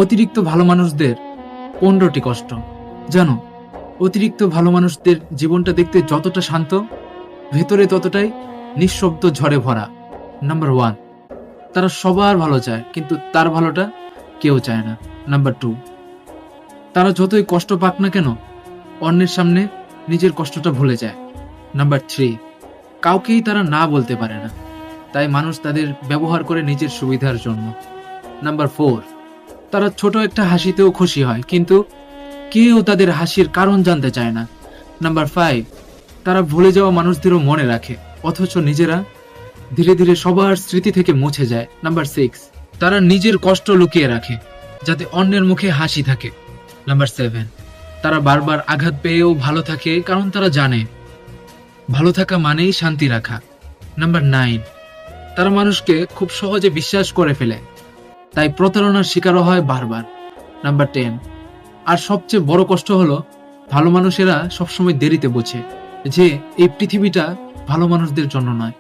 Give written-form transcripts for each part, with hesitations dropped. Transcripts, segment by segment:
অতিরিক্ত ভালো মানুষদের 15টি কষ্ট। জানো, অতিরিক্ত ভালো মানুষদের জীবনটা দেখতে যতটা শান্ত, ভেতরে ততটাই নিঃশব্দ ঝড়ে ভরা। নাম্বার 1, তারা সবার ভালো চায়, কিন্তু তার ভালোটা কেউ চায় না। নাম্বার 2, তারা যতই কষ্ট পাক না কেন, অন্যের সামনে নিজের কষ্টটা ভুলে যায়। নাম্বার 3, কাউকেই তারা না বলতে পারে না, তাই মানুষ তাদের ব্যবহার করে নিজের সুবিধার জন্য। নাম্বার 4, তারা ছোট একটা হাসিতেও খুশি হয়, কিন্তু কেউ তাদের হাসির কারণ জানতে চায় না। নাম্বার 5, তারা ভুলে যাওয়া মানুষদেরও মনে রাখে, অথচ নিজেরা ধীরে ধীরে সবার স্মৃতি থেকে মুছে যায়। নাম্বার 6, তারা নিজের কষ্ট লুকিয়ে রাখে যাতে অন্যের মুখে হাসি থাকে। নাম্বার 7, তারা বারবার আঘাত পেয়েও ভালো থাকে, কারণ তারা জানে ভালো থাকা মানেই শান্তি রাখা। নাম্বার 9, তারা মানুষকে খুব সহজে বিশ্বাস করে ফেলে, তাই প্রতারণার শিকারও হয় বারবার। নাম্বার 10, আর সবচেয়ে বড় কষ্ট হলো ভালো মানুষেরা সবসময় দেরিতে বোঝে যে এই পৃথিবীটা ভালো মানুষদের জন্য নয়।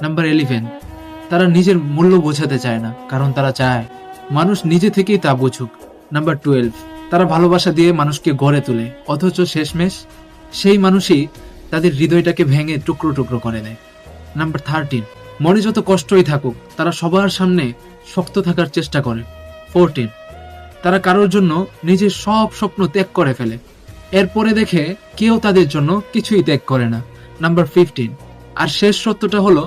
নাম্বার 11, তারা নিজের মূল্য বোঝাতে চায় না, কারণ তারা চায় মানুষ নিজে থেকেই তা বুঝুক। নাম্বার 12, তারা ভালোবাসা দিয়ে মানুষকে গড়ে তোলে, অথচ শেষমেশ সেই মানুষই তাদের হৃদয়টাকে ভেঙে টুকরো টুকরো করে দেয়। নাম্বার 13, মনে যত কষ্টই থাকুক তারা সবার সামনে শক্ত থাকার চেষ্টা করে। 14, তারা কারোর জন্য নিজের সব স্বপ্ন ত্যাগ করে ফেলে, এরপরে দেখে কেউ তাদের জন্য কিছুই ত্যাগ করে না। নাম্বার 15, আর শেষ সত্যটা হলো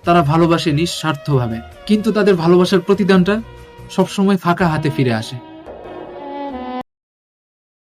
তারা ভালোবাসে নিঃস্বার্থভাবে, কিন্তু তাদের ভালোবাসার প্রতিদানটা সবসময় ফাঁকা হাতে ফিরে আসে।